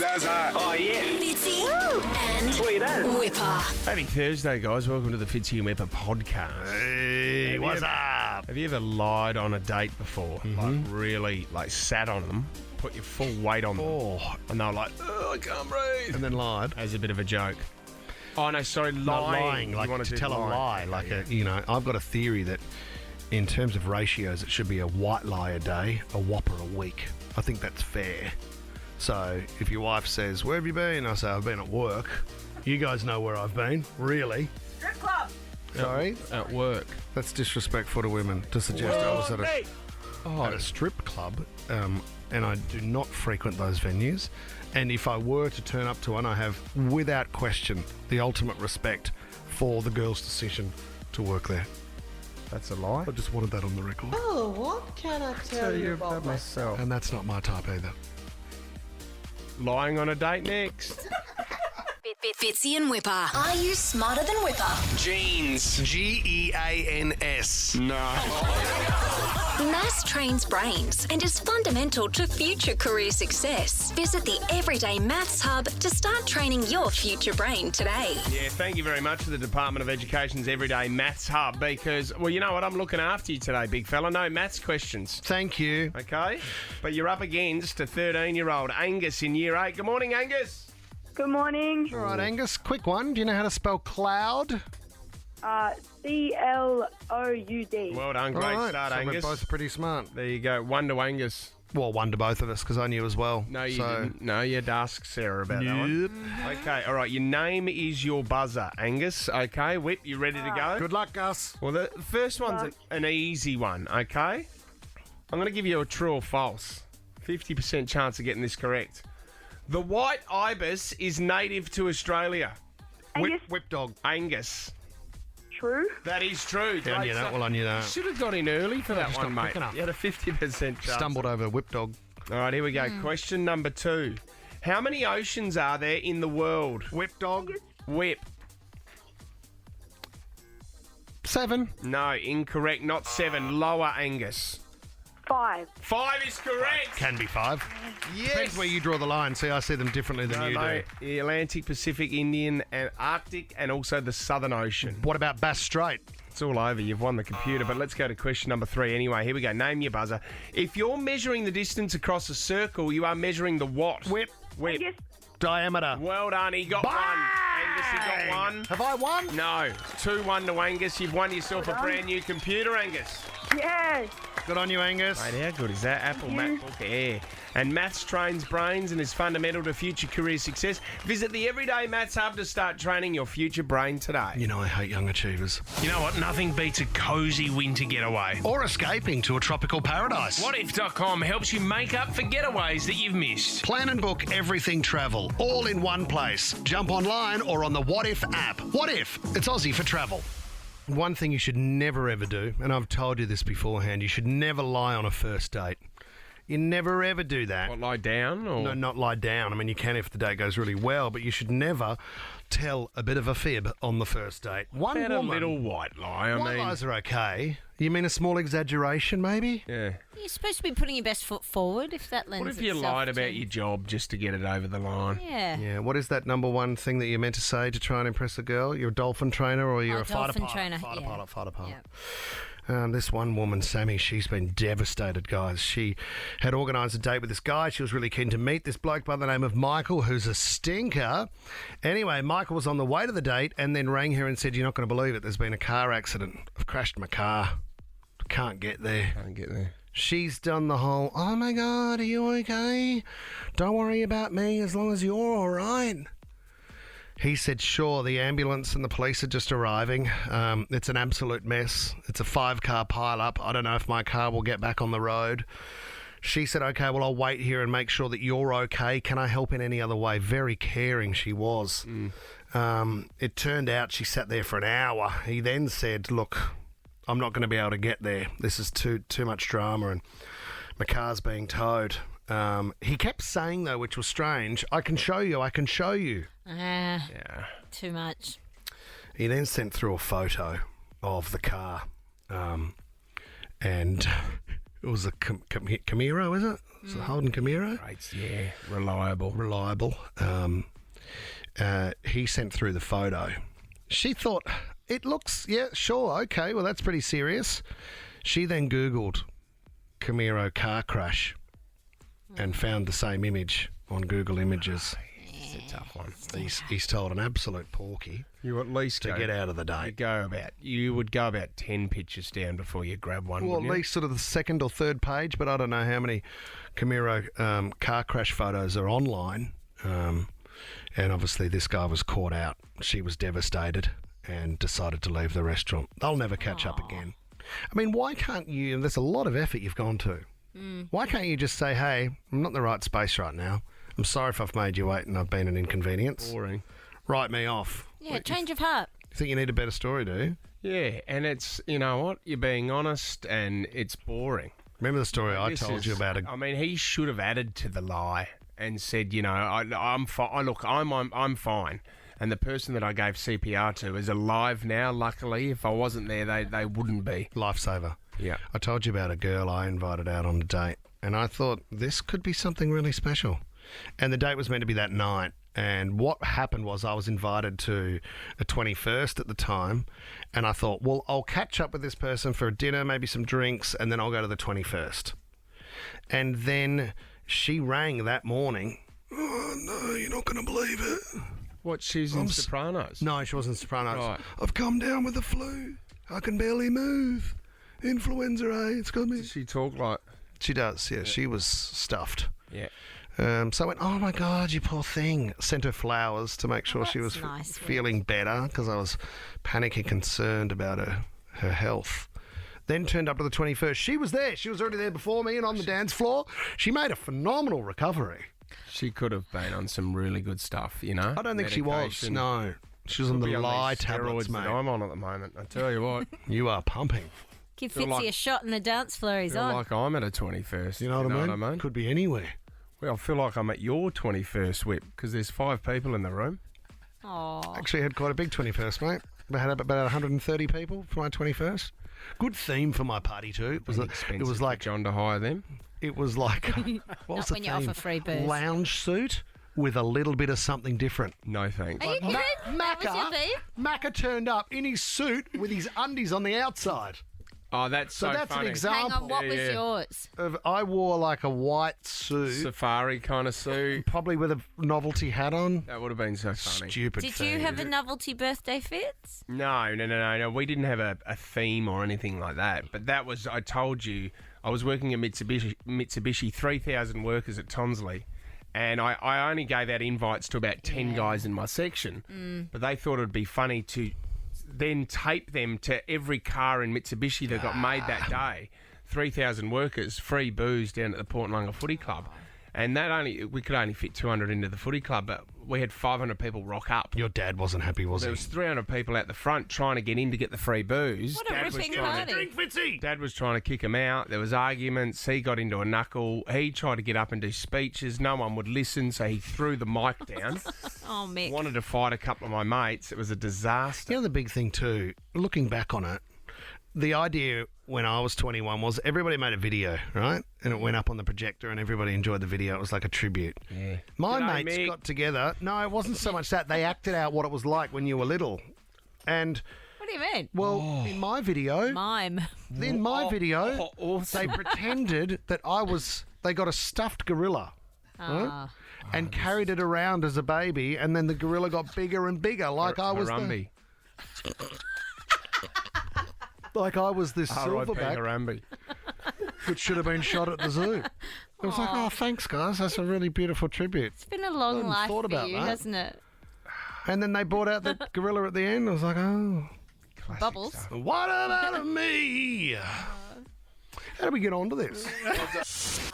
That's hot. Oh, yeah. Fitzy and Sweet as. Wippa. Happy Thursday, guys. Welcome to the Fitzy and Wippa podcast. Hey, what's up? Have you ever lied on a date before? Like, really, sat on them, put your full weight on them, and they were like, oh, I can't breathe. And then lied. As a bit of a joke. Oh, no, sorry, Not lying, You like wanted to tell a lie. I've got a theory that in terms of ratios, it should be a white lie a day, a whopper a week. I think that's fair. So if your wife says, where have you been? I say, I've been at work. You guys know where I've been. Really? Strip club. Sorry? At work. That's disrespectful to women to suggest I was at a strip club, and I do not frequent those venues. And if I were to turn up to one, I have, without question, the ultimate respect for the girl's decision to work there. That's a lie. I just wanted that on the record. Oh, what can I tell you about myself. And that's not my type either. Lying on a date next. Fitzy and Wippa. Are you smarter than Wippa? Jeans. Geans. No. Maths trains brains and is fundamental to future career success. Visit the Everyday Maths Hub to start training your future brain today. Yeah, thank you very much to the Department of Education's Everyday Maths Hub because, well, you know what? I'm looking after you today, big fella. No maths questions. Thank you. Okay? But you're up against a 13-year-old Angus in Year 8. Good morning, Angus. Good morning. All right, Angus, quick one. Do you know how to spell cloud? C-L-O-U-D. Well done. Great All right, start, so Angus. we're both pretty smart. There you go. One to Angus. Well, one to both of us because I knew as well. No, you didn't. No, you'd ask Sarah about that one. Okay, all right. Your name is your buzzer, Angus. Okay, Whip, you ready to go? Good luck, Gus. Well, the first one's an easy one, okay? I'm going to give you a true or false. 50% chance of getting this correct. The white ibis is native to Australia. Angus. Whip dog. Angus. True. That is true. I knew that. Well, I knew that. Should have got in early for that just one, not mate. quick enough. You had a 50% chance. Stumbled over whip dog. All right, here we go. Question number 2. How many oceans are there in the world? Whip dog. Whip. 7. No, incorrect. Not 7. Lower, Angus. 5. 5 is correct. Can be 5. Yes. Depends where you draw the line. See, I see them differently than you Mate, the Atlantic, Pacific, Indian, and Arctic, and also the Southern Ocean. do. What about Bass Strait? It's all over. You've won the computer, but let's go to question number 3 anyway. Here we go. Name your buzzer. If you're measuring the distance across a circle, you are measuring the what? Whip. Whip. Angus. Diameter. Well done. He got Bang! one. Angus, he got one. Have I won? No. 2-1 to Angus. You've won yourself a brand new computer, Angus. Yes. Good on you, Angus. Mate, how good is that? Apple MacBook Air. And maths trains brains and is fundamental to future career success. Visit the Everyday Maths Hub to start training your future brain today. You know I hate young achievers. You know what? Nothing beats a cosy winter getaway. Or escaping to a tropical paradise. WhatIf.com helps you make up for getaways that you've missed. Plan and book everything travel, all in one place. Jump online or on the What If app. What If? It's Aussie for travel. One thing you should never ever do, and I've told you this beforehand, you should never lie on a first date. You never ever do that. What, lie down? Or? No, not lie down. I mean, you can if the date goes really well, but you should never tell a bit of a fib on the first date. One About woman, a little white lie. white lies are okay. You mean a small exaggeration, maybe? Yeah. You're supposed to be putting your best foot forward if that lends What if you itself lied to- about your job just to get it over the line? Yeah. Yeah, what is that number one thing that you're meant to say to try and impress a girl? You're a dolphin trainer or you're a fighter dolphin pilot? trainer, Fighter yeah. pilot, fighter pilot. Yep. This one woman, Sammy, she's been devastated, guys. She had organised a date with this guy. She was really keen to meet this bloke by the name of Michael, who's a stinker. Anyway, Michael was on the way to the date and then rang her and said, you're not going to believe it, there's been a car accident. I've crashed my car. Can't get there. Can't get there. She's done the whole, oh my God, are you okay? Don't worry about me as long as you're all right. He said, sure, the ambulance and the police are just arriving. It's an absolute mess. It's a 5-car pile-up. I don't know if my car will get back on the road. She said, okay, well, I'll wait here and make sure that you're okay. Can I help in any other way? Very caring she was. It turned out she sat there for an hour. He then said, look, I'm not going to be able to get there. This is too much drama and my car's being towed. He kept saying, though, which was strange, I can show you. Yeah. Too much. He then sent through a photo of the car, and it was a Camaro, is it? Is it Holden Camiro? Great, yeah, reliable. Reliable. He sent through the photo. She thought, it looks, yeah, sure, okay, well, that's pretty serious. She then Googled Camiro car crash and found the same image on Google Images. It's a tough one. He's told an absolute porky You at least to get out of the date. You would go about 10 pictures down before you grab one. Well, at wouldn't you? least sort of the second or third page, but I don't know how many Camiro car crash photos are online. And obviously this guy was caught out. She was devastated and decided to leave the restaurant. They'll never catch up again. I mean, why can't you, and there's a lot of effort you've gone to, why can't you just say, hey, I'm not in the right space right now. I'm sorry if I've made you wait and I've been an inconvenience. Boring. Write me off. Yeah, change of heart. You think you need a better story, do you? Yeah, and it's, you know what, you're being honest and it's boring. Remember the story I told you about? I mean, he should have added to the lie and said, you know, I'm fine. Look, I'm fine. And the person that I gave CPR to is alive now, luckily. If I wasn't there, they wouldn't be. Lifesaver. Yeah. I told you about a girl I invited out on a date, and I thought this could be something really special. And the date was meant to be that night. And what happened was I was invited to a 21st at the time, and I thought, well, I'll catch up with this person for a dinner, maybe some drinks, and then I'll go to the 21st. And then she rang that morning. Oh, no, you're not going to believe it. What, she's in Sopranos? No, she wasn't Sopranos. Right. I've come down with the flu. I can barely move. Influenza, It's got me. Does she talk like... She does, yeah. She was stuffed. Yeah. So I went, oh my God, you poor thing. Sent her flowers to make sure she was that's nice, feeling better because I was panicking concerned about her health. Then turned up to the 21st. She was there. She was already there before me and on the dance floor. She made a phenomenal recovery. She could have been on some really good stuff, you know? I don't think she was. Medication. No. She was on Could the be lie these tablets, steroids mate. that I'm on at the moment. I tell you what, You are pumping. Give Feel Fitzy like- a shot in the dance floor he's I feel on. like I'm at a 21st. You know what I mean? Could be anywhere. Well, I feel like I'm at your 21st, Whip, because there's 5 people in the room. Aw. Actually had quite a big 21st, mate. I had about 130 people for my 21st. Good theme for my party too. It was Expensive like for John to hire them. It was like what was Not the when you theme? offer free booze. Lounge suit with a little bit of something different. No thanks. Are you kidding? That was your theme? Macca turned up in his suit with his undies on the outside. Oh, that's So so that's funny. an example. Hang on, what Yeah, was yeah. yours? I wore like a white suit, Safari kind of suit. probably with a novelty hat on. That would have been so funny. Stupid. Did theme. you have a novelty birthday Fitz? No. We didn't have a theme or anything like that. But that was, I told you, I was working at Mitsubishi 3,000 workers at Tonsley. And I only gave out invites to about 10 guys in my section. But they thought it would be funny to then tape them to every car in Mitsubishi that got made that day. 3,000 workers, free booze down at the Port Lunga Footy Club. And we could only fit 200 into the footy club, but we had 500 people rock up. Your dad wasn't happy, was There he? was 300 people out the front trying to get in to get the free booze. What a ripping party. Fitzy. Dad was trying to kick him out. There was arguments. He got into a knuckle. He tried to get up and do speeches. No one would listen, so he threw the mic down. Oh, Mick. Wanted to fight a couple of my mates. It was a disaster. You know the big thing too, looking back on it, the idea when I was 21 was everybody made a video, right? And it went up on the projector and everybody enjoyed the video. It was like a tribute. Yeah. My G'day, mates Mick. got together. No, it wasn't so much that. They acted out what it was like when you were little. And, What do you mean? well, in my video, Mime. they pretended that they got a stuffed gorilla. Ah. And carried it around as a baby, and then the gorilla got bigger and bigger, like I was Harambe. this R.I.P. silverback, Harambe. which should have been shot at the zoo. I was like, oh, thanks, guys. That's a really beautiful tribute. It's been a long hadn't life thought for about you, that. hasn't it? And then they brought out the gorilla at the end. I was like, oh, Classic Bubbles. stuff. what about me? How did we get onto this?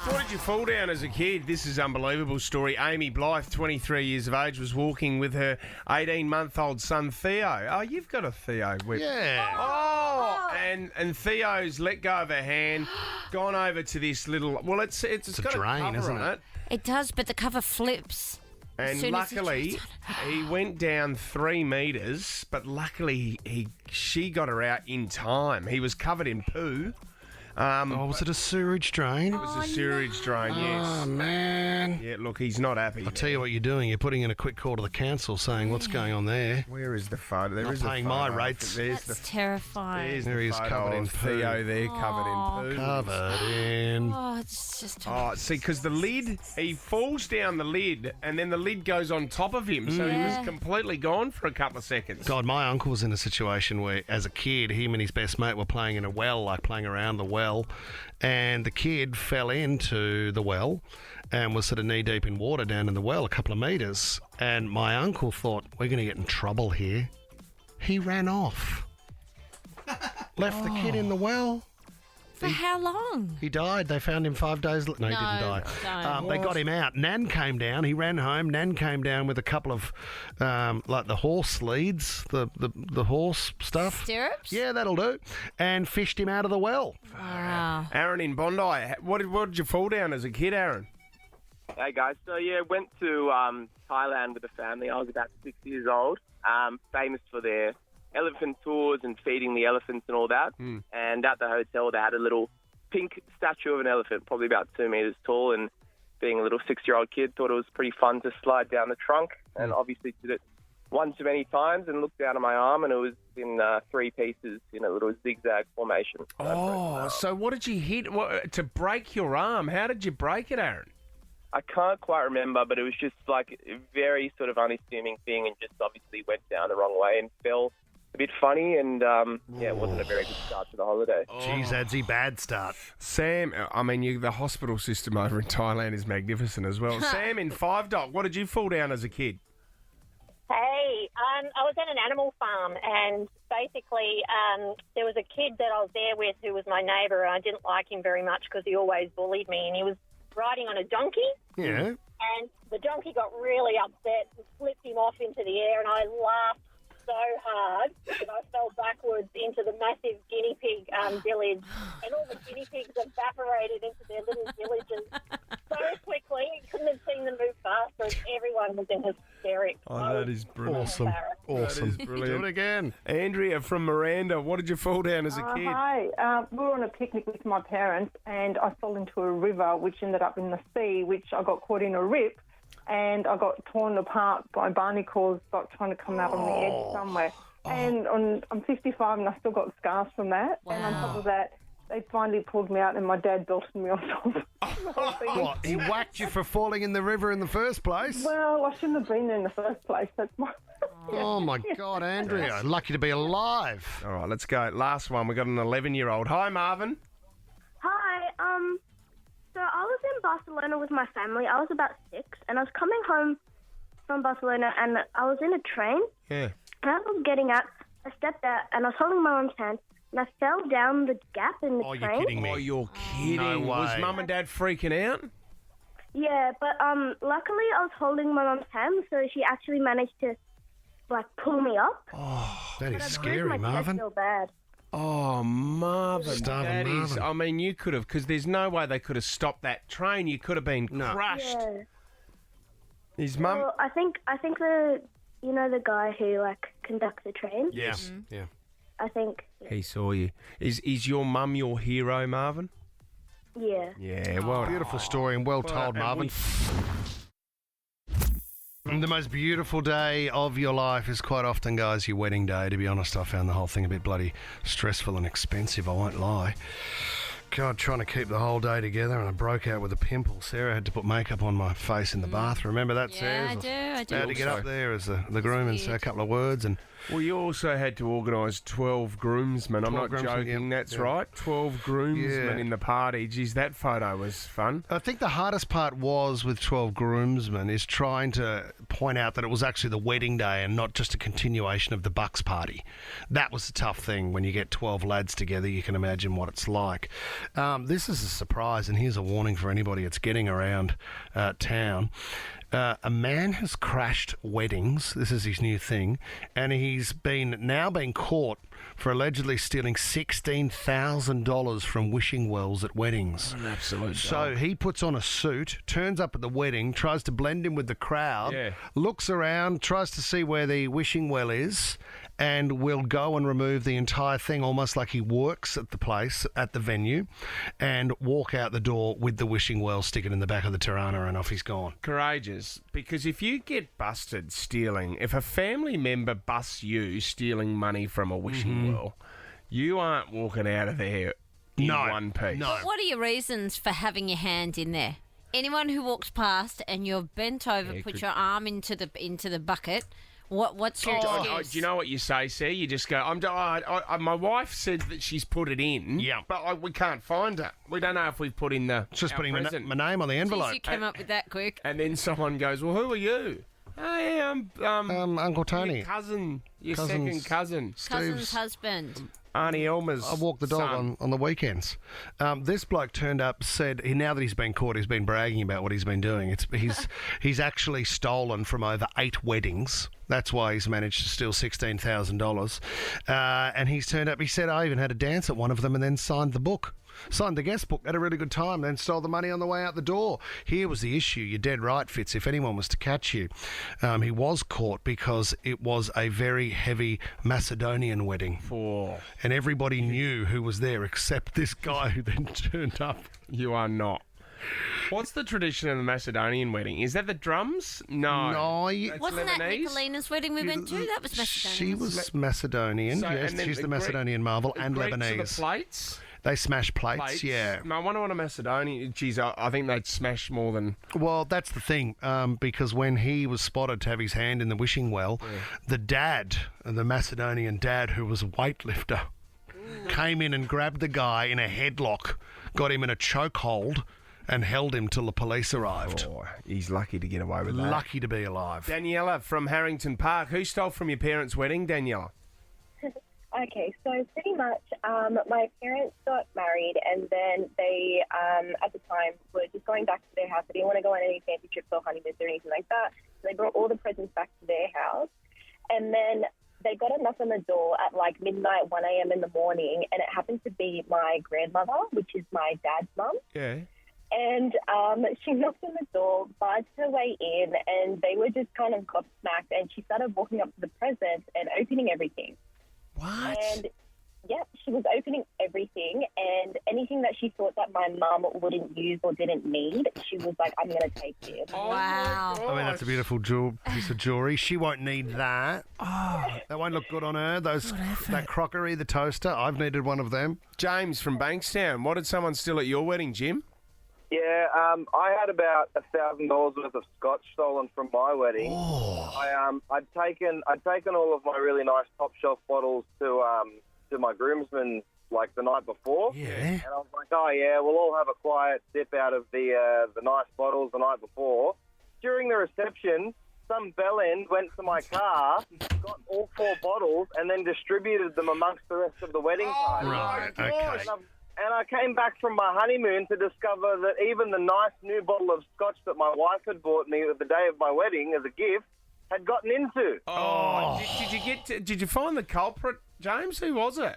What did you fall down as a kid? This is an unbelievable story. Amy Blythe, 23 years of age, was walking with her 18-month-old son Theo. Oh, you've got a Theo, Whip. Yeah. Oh, and Theo's let go of her hand, gone over to this little. Well, it's a got drain, a cover isn't on it? It does, but the cover flips. And soon as he luckily, jumps he went down 3 metres, but luckily she got her out in time. He was covered in poo. Was it a sewage drain? It was a sewage drain, yes. Oh, man. Yeah, look, he's not happy. I'll tell you what you're doing. You're putting in a quick call to the council saying what's going on there. Where is the photo? There Not is a paying photo. my rates. There's That's terrifying. There's There the he is, photo covered in of poo. Theo there, covered in poo. Covered in. Oh, it's just. Oh, see, because the lid, he falls down the lid, and then the lid goes on top of him, so he Yeah. was completely gone for a couple of seconds. God, my uncle was in a situation where, as a kid, him and his best mate were playing in a well, like playing around the well, and the kid fell into the well and was sort of knee deep in water down in the well, a couple of metres. And my uncle thought, we're going to get in trouble here. He ran off. Left the kid in the well. For how long? He died. They found him 5 days later. No, he No, didn't die. don't. They got him out. Nan came down. He ran home. Nan came down with a couple of, like the horse leads, the horse stuff. Stirrups? Yeah, that'll do. And fished him out of the well. Wow. Aaron in Bondi, what did you fall down as a kid, Aaron? Hey guys, so yeah, went to Thailand with the family. I was about 6 years old. Famous for their elephant tours and feeding the elephants and all that. And at the hotel, they had a little pink statue of an elephant, probably about 2 meters tall. And being a little 6-year-old kid, thought it was pretty fun to slide down the trunk. And obviously did it one too many times and looked down at my arm, and it was in 3 pieces in a little zigzag formation. Oh, so what did you hit to break your arm? How did you break it, Aaron? I can't quite remember, but it was just like a very sort of unassuming thing, and just obviously went down the wrong way and fell a bit funny, and it wasn't a very good start to the holiday. Geez, Adsy, bad start. Sam, I mean, the hospital system over in Thailand is magnificent as well. Sam in Five Dock, what did you fall down as a kid? Hey, I was at an animal farm, and basically there was a kid that I was there with who was my neighbour, and I didn't like him very much because he always bullied me, and he was riding on a donkey. Yeah. And the donkey got really upset and flipped him off into the air, and I laughed so hard that I fell backwards into the massive guinea pig village, and all the guinea pigs evaporated into their little villages so quickly. You couldn't have seen them move faster, and everyone was in hysterics. Oh, that is brilliant. Awesome. Awesome. That is brilliant. Do it again. Andrea from Miranda, what did you fall down as a kid? Hi. We were on a picnic with my parents, and I fell into a river, which ended up in the sea, which I got caught in a rip, and I got torn apart by barnacles, like trying to come out on the edge somewhere. And I'm 55, and I still got scars from that. Wow. And on top of that, they finally pulled me out, and my dad belted me on top. What? He whacked you for falling in the river in the first place? Well, I shouldn't have been there in the first place. That's my... Oh, my God, Andrea. Lucky to be alive. All right, let's go. Last one. We got an 11-year-old. Hi, Marvin. Hi, so I was in Barcelona with my family. I was about 6, and I was coming home from Barcelona, and I was in a train, Yeah. and as I was getting out, I stepped out, and I was holding my mum's hand, and I fell down the gap in the Oh, train. you're kidding me. Oh, you're kidding. No Was way. Mum and Dad freaking out? Yeah, but luckily I was holding my mum's hand, so she actually managed to, pull me up. That is But I bruised scary, my chest Marvin. real bad. Oh, Marvin. Starving That is, Marvin. I mean, you could have, because there's no way they could have stopped that train. You could have been crushed. Yeah. His mum... Well, I think the guy who conducts the train. Yes. Yeah. I think. He saw you. Is your mum your hero, Marvin? Yeah. Yeah, well done. Beautiful story and well told, and Marvin. The most beautiful day of your life is quite often, guys, your wedding day. To be honest, I found the whole thing a bit bloody stressful and expensive, I won't lie. God, trying to keep the whole day together, and I broke out with a pimple. Sarah had to put makeup on my face in the bathroom. Remember that, Sarah? Yeah, I do. I had to get up there as the groom and say a couple of words. And Well, you also had to organise 12 groomsmen. I'm 12 not groomsmen, joking, yeah. that's Yeah. right. 12 groomsmen Yeah. in the party. Geez, that photo was fun. I think the hardest part was with 12 groomsmen is trying to point out that it was actually the wedding day and not just a continuation of the Bucks party. That was the tough thing. When you get 12 lads together, you can imagine what it's like. This is a surprise, and here's a warning for anybody that's getting around town. A man has crashed weddings. This is his new thing, and he's now been caught for allegedly stealing $16,000 from wishing wells at weddings. An absolute So dog. he puts on a suit, turns up at the wedding, tries to blend in with the crowd, Yeah. looks around, tries to see where the wishing well is, and will go and remove the entire thing almost like he works at the place, at the venue, and walk out the door with the wishing well, stick it in the back of the Tirana, and off he's gone. Courageous, because if you get busted stealing, if a family member busts you stealing money from a wishing well, you aren't walking out of there in one piece. No. What are your reasons for having your hand in there? Anyone who walks past and you're bent over, put your arm into the bucket. What's your excuse? Do you know what you say, Sir? You just go, my wife said that she's put it in, but we can't find it. We don't know if we've put in the It's just our putting my present. name on the envelope. Jeez, you came up with that quick. And then someone goes, well, who are you? Hey, Uncle Tony. Your cousin, your Cousin's- second cousin, Cousin's husband. Auntie Elma's I walk the dog son. on the weekends. This bloke turned up, said now that he's been caught, he's been bragging about what he's been doing. He's actually stolen from over 8 weddings. That's why he's managed to steal $16,000. And he's turned up. He said, I even had a dance at one of them and then signed the book. Signed the guest book, had a really good time, then stole the money on the way out the door. Here was the issue. You're dead right, Fitz. If anyone was to catch you, he was caught because it was a very heavy Macedonian wedding. And everybody knew who was there except this guy who then turned up. You are not. What's the tradition of the Macedonian wedding? Is that the drums? No. That's Wasn't that Lebanese? Nicolina's wedding we went to? That was Macedonian. She was Macedonian, So- yes. and then She's the the Greek- Macedonian marvel and Greeks are Lebanese. the plates? They smash plates, yeah. No, I wonder what a Macedonian... Geez, I think they'd smash more than... Well, that's the thing, because when he was spotted to have his hand in the wishing well, the dad, the Macedonian dad, who was a weightlifter, came in and grabbed the guy in a headlock, got him in a chokehold, and held him till the police arrived. Oh, he's lucky to get away with that. Lucky to be alive. Daniela from Harrington Park. Who stole from your parents' wedding, Daniela? Okay, so pretty much my parents got married and then they, at the time, were just going back to their house. They didn't want to go on any fancy trips or honeymoons or anything like that. So they brought all the presents back to their house. And then they got a knock on the door at like midnight, 1 a.m. in the morning, and it happened to be my grandmother, which is my dad's mum. Yeah. And she knocked on the door, barged her way in, and they were just kind of gobsmacked. And she started walking up to the presents and opening everything. What? And, yeah, she was opening everything, and anything that she thought that my mum wouldn't use or didn't need, she was like, I'm going to take this. Wow. I mean, that's a beautiful piece of jewellery. She won't need that. Oh, that won't look good on her. That crockery, the toaster, I've needed one of them. James from Bankstown. What did someone steal at your wedding, Jim? Yeah, I had about $1,000 worth of scotch stolen from my wedding. Oh. I'd taken all of my really nice top shelf bottles to my groomsmen like the night before. Yeah. And I was like, oh yeah, we'll all have a quiet sip out of the nice bottles the night before. During the reception, some bellend went to my car, got all 4 bottles, and then distributed them amongst the rest of the wedding party. Right, okay. And I came back from my honeymoon to discover that even the nice new bottle of scotch that my wife had bought me the day of my wedding as a gift had gotten into. Oh. Did you find the culprit, James? Who was it?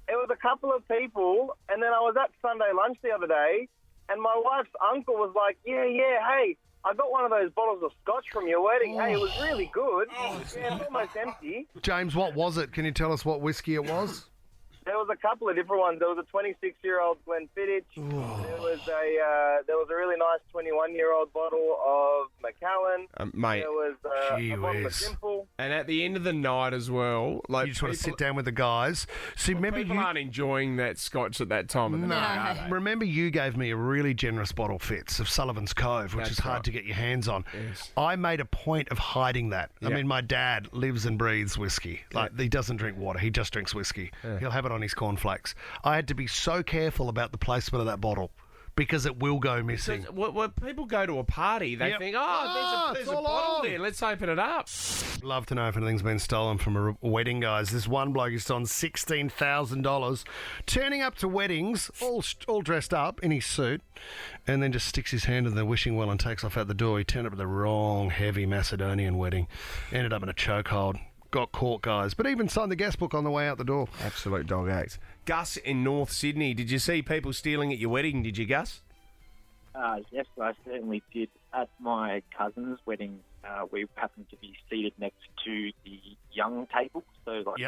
It was a couple of people, and then I was at Sunday lunch the other day, and my wife's uncle was like, yeah, hey, I got one of those bottles of scotch from your wedding. Hey, it was really good. Yeah, it's almost empty. James, what was it? Can you tell us what whiskey it was? There was a couple of different ones. There was a 26-year-old Glenfiddich. There was a really nice 21-year-old bottle of Macallan. Mate. There was a bottle of Simple. And at the end of the night as well, like You just want to sit down with the guys. See, remember people aren't enjoying that scotch at that time of the night, are they? Remember you gave me a really generous bottle, Fitz, of Sullivan's Cove, which That's is hard right. to get your hands on. Yes. I made a point of hiding that. I Yeah. mean, my dad lives and breathes whiskey. Like, he doesn't drink water. He just drinks whiskey. He'll have it on his cornflakes. I had to be so careful about the placement of that bottle because it will go missing. When people go to a party, they Yep. think, Ah, there's it's a all bottle on. there. Let's open it up. Love to know if anything's been stolen from a wedding, guys. This one bloke is on $16,000, turning up to weddings, all dressed up in his suit, and then just sticks his hand in the wishing well and takes off out the door. He turned up at the wrong heavy Macedonian wedding, ended up in a chokehold. got caught, guys. But even signed the guest book on the way out the door. Absolute dog act. Gus in North Sydney, did you see people stealing at your wedding, did you, Gus? Yes, I certainly did. At my cousin's wedding, we happened to be seated next to the young table, so like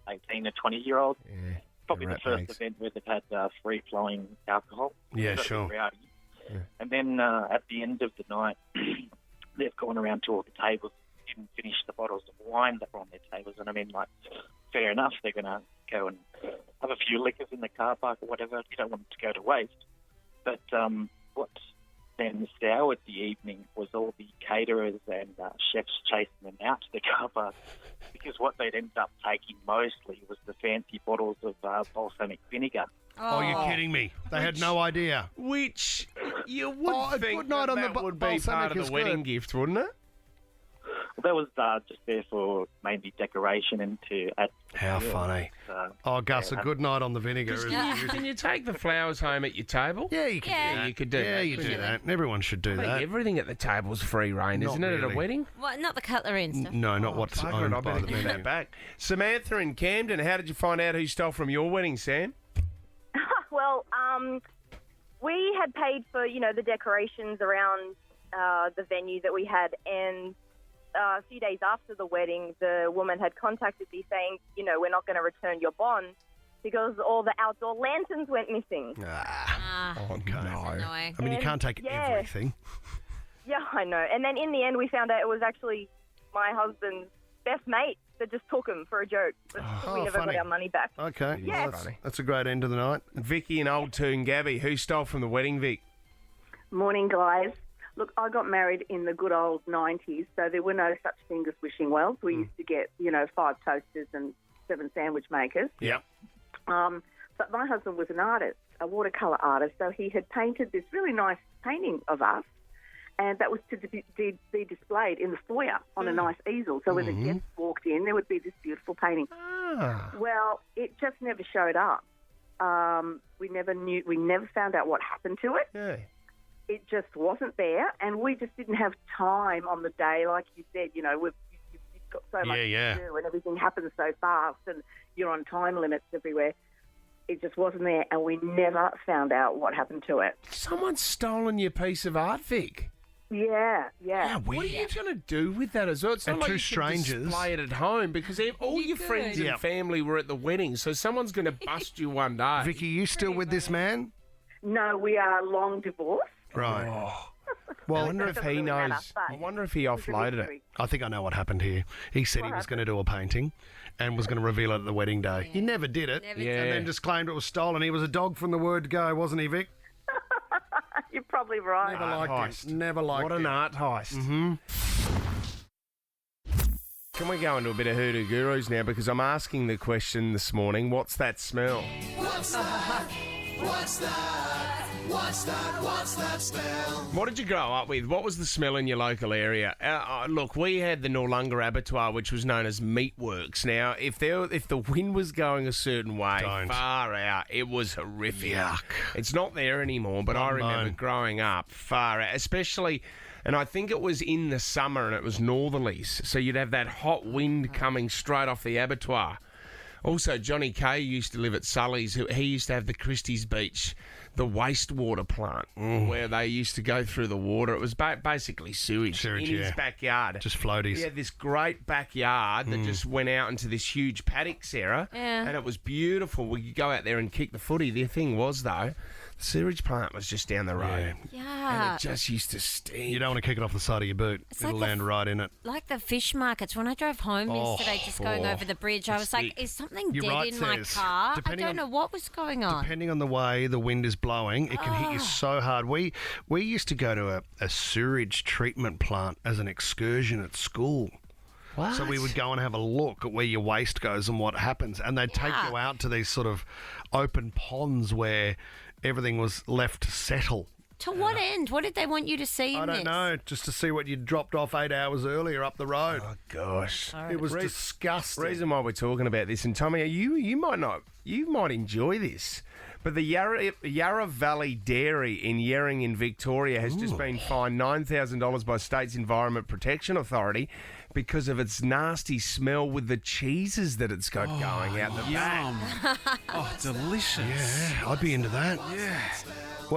18 to 20-year-olds. Yeah. Probably the first event where they've had free-flowing alcohol. Yeah, sure. Rowdy. Yeah. And then at the end of the night, they've gone around to all the tables and finished the bottles of wine that were on their tables. And I mean, like, fair enough, they're going to go and have a few liquors in the car park or whatever. You don't want it to go to waste. But what then soured the evening was all the caterers and chefs chasing them out to the car park, because what they'd ended up taking mostly was the fancy bottles of balsamic vinegar. Oh, you're kidding me. They had no idea. Which you would think good night on that the would be part of the wedding gift, wouldn't it? Well, that was just there for mainly decoration and to add... How funny. Gus, a good night on the vinegar. Can you take the flowers home at your table? Yeah, you can do that. You could do that. Yeah, you do that. Everyone should do that. Everything at the table's free reign, isn't it, at a wedding? What, not the cutlery and stuff? No, not what's owned I by better the give venue. that back. Samantha in Camden, how did you find out who stole from your wedding, Sam? Well, we had paid for, the decorations around the venue that we had, and a few days after the wedding, the woman had contacted me saying, we're not going to return your bond because all the outdoor lanterns went missing. Oh, no. Annoying. I mean, you can't take everything. Yeah, I know. And then in the end, we found out it was actually my husband's best mate that just took him for a joke. But we never got our money back. Okay. Yeah. Well, that's a great end of the night. Vicky in Old Toongabbie, who stole from the wedding, Vic? Morning, guys. Look, I got married in the good old 90s, so there were no such thing as wishing wells. We used to get, 5 toasters and 7 sandwich makers. Yep. But my husband was an artist, a watercolour artist, so he had painted this really nice painting of us, and that was to be displayed in the foyer on a nice easel. So when the guests walked in, there would be this beautiful painting. Well, it just never showed up. We never found out what happened to it. Yeah. It just wasn't there, and we just didn't have time on the day. Like you said, you've got so much to do, and everything happens so fast, and you're on time limits everywhere. It just wasn't there, and we never found out what happened to it. Someone's stolen your piece of art, Vic. Yeah. What are you going to do with that as well? It's not And like two you can strangers. display it at home because all your friends and family were at the wedding, so someone's going to bust you one day. Vicky, you still with this man? No, we are long divorced. Right. Well, I wonder if he knows. I wonder if he offloaded it. I think I know what happened here. He said he was going to do a painting and was going to reveal it at the wedding day. He never did it. Never And then just claimed it was stolen. He was a dog from the word go, wasn't he, Vic? You're probably right. Never liked it. Never liked it. What an art heist. Mm-hmm. Can we go into a bit of Hoodoo Gurus now? Because I'm asking the question this morning, what's that smell? What's that? What's that? What's that? What's that smell? What did you grow up with? What was the smell in your local area? Look, we had the Noarlunga Abattoir, which was known as Meatworks. Now, if the wind was going a certain way, far out, it was horrific. Yuck. It's not there anymore, but I remember growing up far out, especially... And I think it was in the summer and it was northerlies. So you'd have that hot wind coming straight off the abattoir. Also, Johnny Kay used to live at Sully's. He used to have the Christie's Beach, the wastewater plant, where they used to go through the water. It was basically sewage in his backyard. Just floaties. He had this great backyard that just went out into this huge paddock, Sarah. Yeah. And it was beautiful. We could go out there and kick the footy. The thing was, though, the sewage plant was just down the road. Yeah. And it just used to stink. You don't want to kick it off the side of your boot. It's It'll like land right in it. Like the fish markets. When I drove home yesterday, just going over the bridge, I was like, is something You're dead right, in my Sez. car? I Depending don't on- know what was going on. Depending on the way the wind is blowing, it can hit you so hard. We used to go to a sewage treatment plant as an excursion at school. What? So we would go and have a look at where your waste goes and what happens. And they'd take you out to these sort of open ponds where everything was left to settle. To what end? What did they want you to see in I this? don't know, just to see what you'd dropped off 8 hours earlier up the road. Oh, gosh. It was disgusting. Reason why we're talking about this, and Tommy, you might enjoy this, But the Yarra Valley Dairy in Yering in Victoria has just been fined $9,000 by State's Environment Protection Authority because of its nasty smell with the cheeses that it's got going out the back. Oh, delicious. Yeah, I'd be into that. Yeah.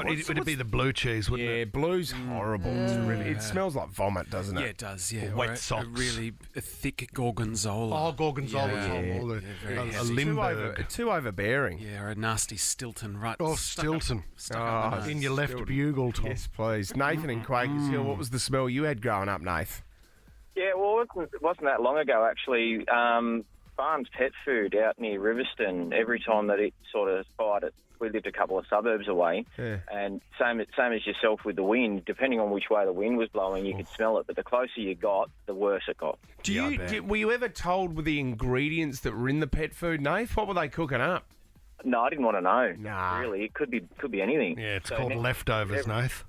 It'd be the blue cheese, wouldn't it? Yeah, blue's horrible. It smells like vomit, doesn't it? Yeah, it does, yeah. Wet Or socks. A really thick gorgonzola. Oh, gorgonzola. very A heavy. Limburg. Too overbearing. Yeah, or a nasty Stilton, right? Oh, stuck Stilton. Up the nose. In your left bugle, Tom. Yes, please. Nathan in Quakers Hill, what was the smell you had growing up, Nath? Yeah, well, it wasn't that long ago, actually. Barnes Pet Food out near Riverston, every time that it sort of fired it, we lived a couple of suburbs away, and same as yourself with the wind, depending on which way the wind was blowing, you could smell it, but the closer you got, the worse it got. Were you ever told with the ingredients that were in the pet food, Nath? What were they cooking up? No, I didn't want to know. Nah. Really, it could be anything. Yeah, it's called leftovers, Nath.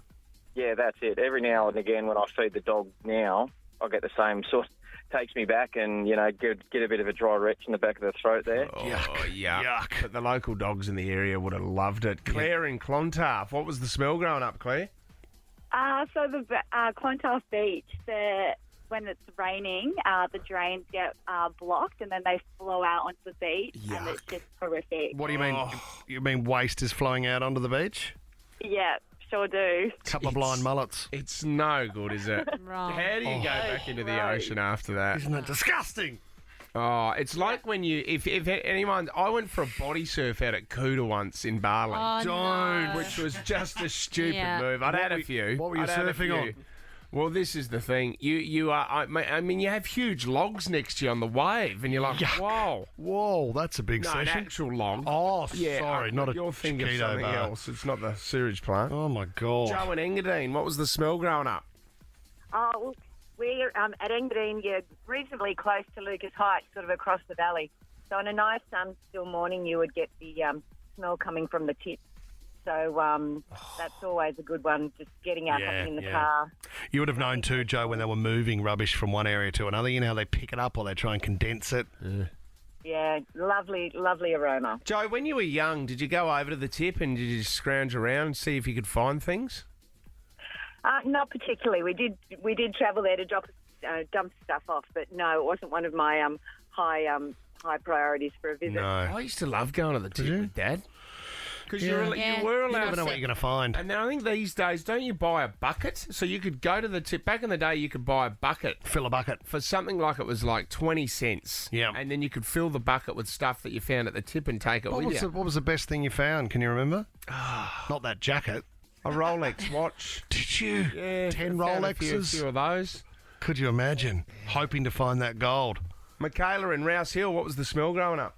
Yeah, that's it. Every now and again when I feed the dog now, I get the same sort. Takes me back and, get a bit of a dry retch in the back of the throat there. Oh, yuck. But the local dogs in the area would have loved it. Claire in Clontarf, what was the smell growing up, Claire? So the Clontarf Beach, when it's raining, the drains get blocked and then they flow out onto the beach, and it's just horrific. What do you mean? You mean waste is flowing out onto the beach? Yeah, sure do. Couple of blind mullets. It's no good, is it? Wrong. How do you go back into the ocean after that? Isn't that disgusting? Oh, it's like when you, if anyone, I went for a body surf out at Cooter once in Bali. Oh, no. Which was just a stupid Yeah. move. I'd had a few. What were you I'd had a surfing on? few. Well, this is the thing. You are. I mean, you have huge logs next to you on the wave, and you're like, Yuck. Whoa, that's a big no, an session. actual log. Oh, Yeah, sorry, not a you're thinking of keto something bar. else. It's not the sewage plant. Oh my god. Joe and Engadine, what was the smell growing up? Oh, well, we're at Engadine, you're reasonably close to Lucas Heights, sort of across the valley. So on a nice still morning, you would get the smell coming from the tip. So that's always a good one, just getting out in the car. You would have known too, Joe, when they were moving rubbish from one area to another. You know how they pick it up or they try and condense it. Yeah, lovely, lovely aroma. Joe, when you were young, did you go over to the tip and did you just scrounge around and see if you could find things? Not particularly. We did travel there to dump stuff off, but no, it wasn't one of my high priorities for a visit. No. I used to love going to the tip with Dad. Because you were allowed You never know what you're going to find. And then I think these days, don't you buy a bucket? So you could go to the tip. Back in the day, you could buy a bucket. Fill a bucket. For something like it was like 20 cents. Yeah. And then you could fill the bucket with stuff that you found at the tip and take it with you. What was the best thing you found? Can you remember? Not that jacket. A Rolex watch. Did you? Yeah. 10 found a Rolexes? few of those. Could you imagine? Hoping to find that gold. Michaela in Rouse Hill, what was the smell growing up?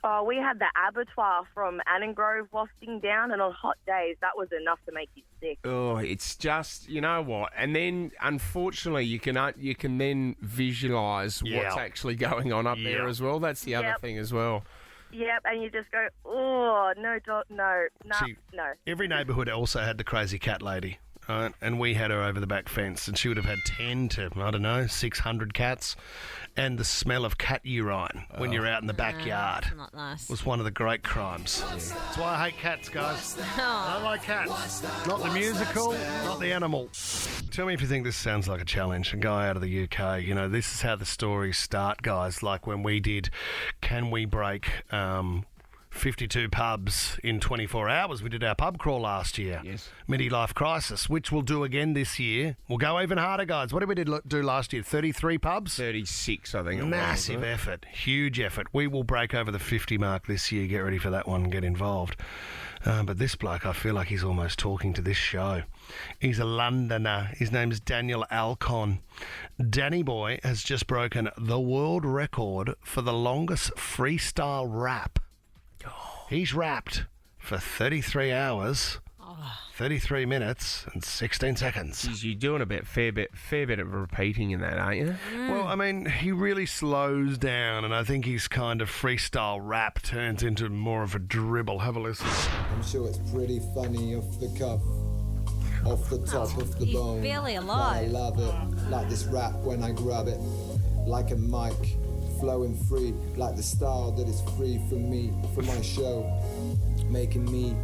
Oh, we had the abattoir from Annengrove wafting down, and on hot days, that was enough to make you sick. Oh, it's just, you know what? And then, unfortunately, you can then visualise what's actually going on up there as well. That's the other thing as well. Yep, and you just go, oh, no. Every neighbourhood also had the crazy cat lady. Right? And we had her over the back fence, and she would have had 10 to, 600 cats. And the smell of cat urine when you're out in the backyard Not nice. was one of the great crimes. That's why I hate cats, guys. I don't like cats. Not the musical, not the animal. Tell me if you think this sounds like a challenge. A guy out of the UK, this is how the stories start, guys. Like when we did Can We Break 52 pubs in 24 hours. We did our pub crawl last year. Yes. Midlife crisis, which we'll do again this year. We'll go even harder, guys. What did we do last year? 33 pubs? 36, I think. Massive effort. Huge effort. We will break over the 50 mark this year. Get ready for that one and get involved. But this bloke, I feel like he's almost talking to this show. He's a Londoner. His name's Daniel Alcon. Danny Boy has just broken the world record for the longest freestyle rap. He's rapped for 33 hours, 33 minutes and 16 seconds. Jeez, you're doing a fair bit of repeating in that, aren't you? Well, I mean, he really slows down, and I think his kind of freestyle rap turns into more of a dribble. Have a listen. I'm sure it's pretty funny off the cuff, off the top of the He's bone. barely But alive. I love it, like this rap when I grab it, like a mic, flowing free, like the style that is free from me, from my show. making me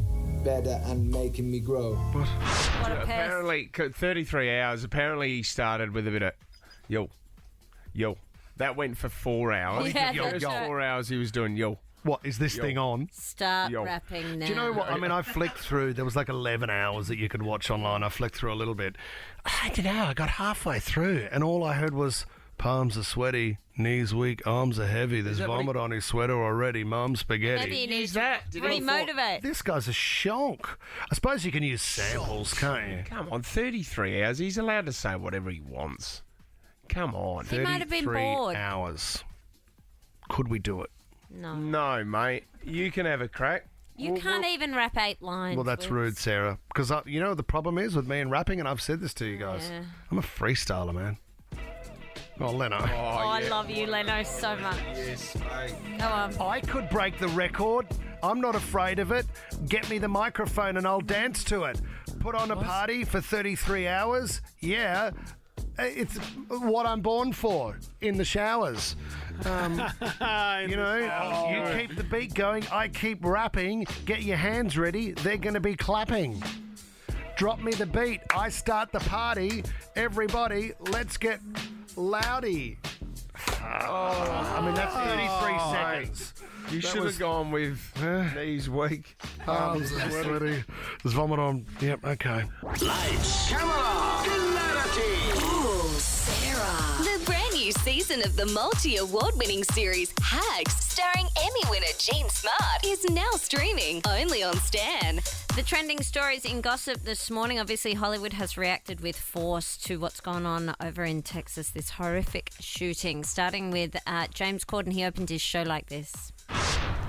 better and making me grow. Apparently, 33 hours. Apparently, he started with a bit of yo. That went for 4 hours. Yeah, The that's first right. 4 hours he was doing yo. What, is this thing on? Start Yo. rapping now. Do you know what? I mean, I flicked through. There was like 11 hours that you could watch online. I flicked through a little bit. I don't know. I got halfway through, and all I heard was palms are sweaty, knees weak, arms are heavy. There's that what vomit on his sweater already. Mum's spaghetti. Maybe he needs that. to remotivate. This guy's a shonk. I suppose you can use samples, can't you? Come on, 33 hours. He's allowed to say whatever he wants. Come on. He might have been 33 bored. hours. Could we do it? No. No, mate. You can have a crack. You can't even rap 8 lines. Well, that's Wiz. rude, Sarah. Because, you know, the problem is with me and rapping, and I've said this to you guys, Yeah. I'm a freestyler, man. Oh, Leno. Oh, I love you, Leno, so much. Yes, mate. Go on. I could break the record. I'm not afraid of it. Get me the microphone and I'll dance to it. Put on a party for 33 hours. Yeah. It's what I'm born for, in the showers. You know, you keep the beat going, I keep rapping. Get your hands ready. They're going to be clapping. Drop me the beat. I start the party. Everybody, let's get loudy. I mean, that's 33 seconds. You That should have was- gone with knees weak. Arms are sweaty. There's vomit on. Yep, okay. Lights, camera, clarity. Ooh, Sarah. The brand new season of the multi-award-winning series Hacks, starring Emmy winner Gene Smart, is now streaming only on Stan. The trending stories in gossip this morning. Obviously, Hollywood has reacted with force to what's gone on over in Texas, this horrific shooting. Starting with James Corden, he opened his show like this.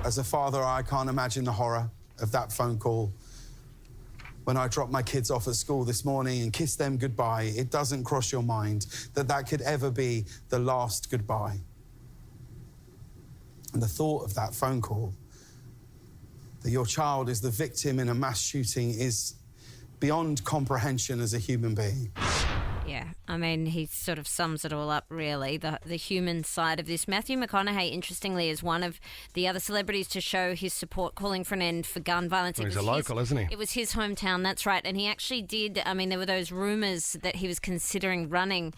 As a father, I can't imagine the horror of that phone call. When I dropped my kids off at school this morning and kissed them goodbye, it doesn't cross your mind that that could ever be the last goodbye. And the thought of that phone call, that your child is the victim in a mass shooting, is beyond comprehension as a human being. Yeah, I mean, he sort of sums it all up, really, the human side of this. Matthew McConaughey, interestingly, is one of the other celebrities to show his support, calling for an end for gun violence. Well, he's a local, isn't he? It was his hometown, that's right. And he actually did, I mean, there were those rumours that he was considering running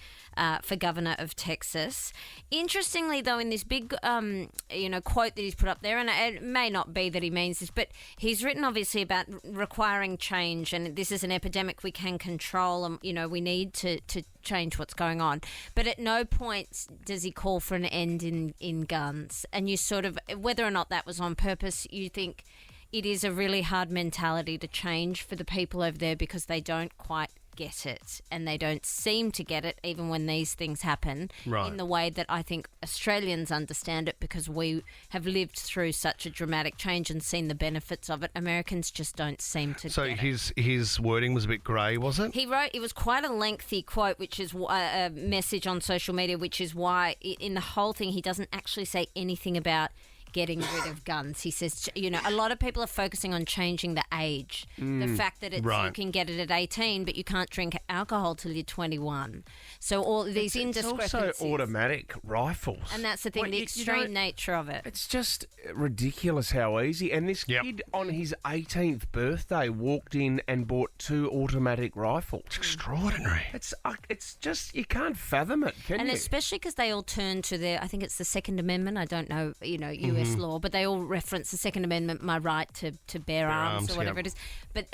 for governor of Texas. Interestingly, though, in this big, quote that he's put up there, and it may not be that he means this, but he's written, obviously, about requiring change, and this is an epidemic we can control, and, we need to change what's going on. But at no point does he call for an end in guns. And you sort of, whether or not that was on purpose, you think it is a really hard mentality to change for the people over there because they don't quite get it, and they don't seem to get it even when these things happen in the way that I think Australians understand it, because we have lived through such a dramatic change and seen the benefits of it. Americans just don't seem to So get it. his wording was a bit grey, was it? He wrote, it was quite a lengthy quote, which is a message on social media, which is why in the whole thing he doesn't actually say anything about getting rid of guns. He says, a lot of people are focusing on changing the age. The fact that you can get it at 18, but you can't drink alcohol till you're 21. So all these indiscrepancies. It's also automatic rifles. And that's the thing, Well, the extreme nature of it. It's just ridiculous how easy. And this kid on his 18th birthday walked in and bought 2 automatic rifles. It's extraordinary. It's just, you can't fathom it, can And you? especially because they all turn to I think it's the Second Amendment. I don't know, US law, but they all reference the Second Amendment, my right to bear arms or whatever it is. But,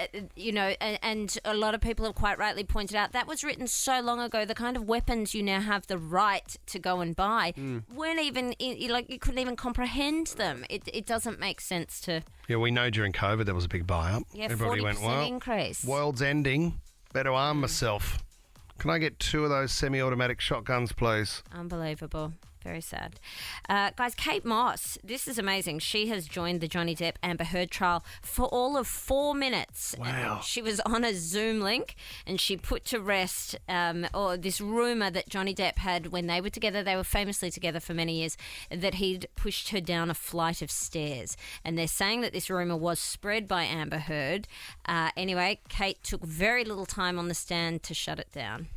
and a lot of people have quite rightly pointed out that was written so long ago. The kind of weapons you now have the right to go and buy weren't even, you couldn't even comprehend them. It doesn't make sense to... Yeah, we know during COVID there was a big buy-up. Yeah, Everybody 40% went, well, increase. world's ending. Better arm myself. Can I get 2 of those semi-automatic shotguns, please? Unbelievable. Very sad. Guys, Kate Moss, this is amazing. She has joined the Johnny Depp Amber Heard trial for all of 4 minutes. Wow. She was on a Zoom link and she put to rest this rumour that Johnny Depp had when they were together. They were famously together for many years, that he'd pushed her down a flight of stairs. And they're saying that this rumour was spread by Amber Heard. Anyway, Kate took very little time on the stand to shut it down.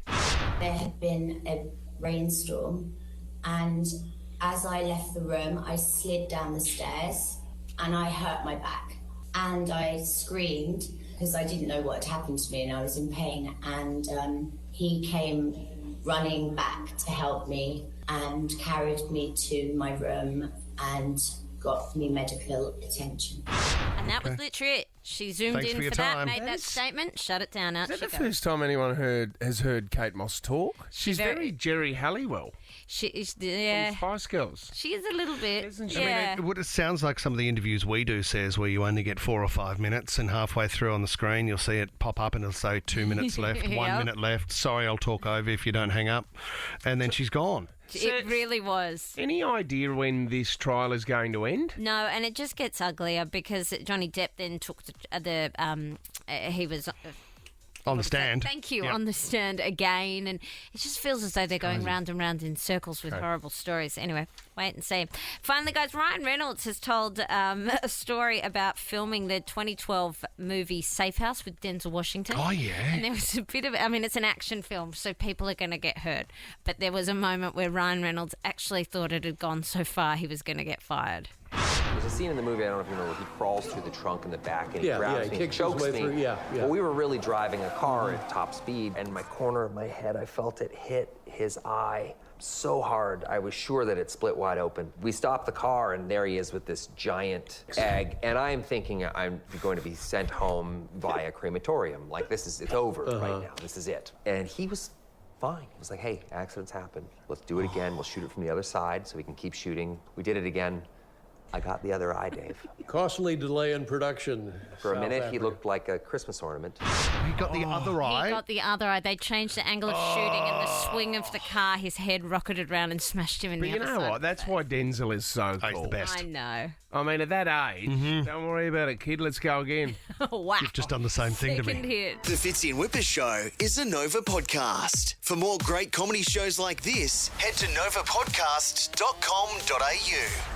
There had been a rainstorm, and as I left the room, I slid down the stairs and I hurt my back. and I screamed because I didn't know what had happened to me and I was in pain. And he came running back to help me and carried me to my room and got me medical attention. And that was literally it. She zoomed Thanks in for your for that, time. made that statement, shut it down. Out Is that she the goes. first time anyone has heard Kate Moss talk? She's very- very Jerry Halliwell She is, from yeah. Spice Girls. She is a little bit. Isn't she? Yeah. What it sounds like some of the interviews we do says where you only get 4 or 5 minutes and halfway through on the screen you'll see it pop up and it'll say 2 minutes left, 1 Yep. minute left. Sorry, I'll talk over if you don't hang up. And then she's gone. It really was. Any idea when this trial is going to end? No, and it just gets uglier because Johnny Depp then took he was On the stand. Thank you, Yep. on the stand again, and it just feels as though they're going crazy. round and round in circles with Okay. horrible stories. Anyway, wait and see. Finally, guys, Ryan Reynolds has told a story about filming the 2012 movie Safe House with Denzel Washington. Oh, yeah. And there was a bit of, I mean, it's an action film, so people are going to get hurt. But there was a moment where Ryan Reynolds actually thought it had gone so far he was going to get fired. There's a scene in the movie, I don't know if you remember, he crawls through the trunk in the back and he Yeah, grabs he me, kicks his chokes way me. through, yeah. Well, we were really driving a car at top speed, and my corner of my head, I felt it hit his eye so hard. I was sure that it split wide open. We stopped the car, and there he is with this giant egg, and I am thinking I'm going to be sent home via crematorium. Like, it's over right now. This is it. And he was fine. He was like, hey, accidents happen. Let's do it again. We'll shoot it from the other side so we can keep shooting. We did it again. I got the other eye, Dave. Costly delay in production. For a South minute, he Africa. looked like a Christmas ornament. He got the other eye. He got the other eye. They changed the angle of shooting, and the swing of the car, his head rocketed around and smashed him in But the you other know side. what? That's why Denzel is so cool. He's the best. I know. I mean, at that age, don't worry about it, kid. Let's go again. Wow. You've just done the same thing to me. Second hit. The Fitzy and Wippa Show is a Nova podcast. For more great comedy shows like this, head to novapodcast.com.au.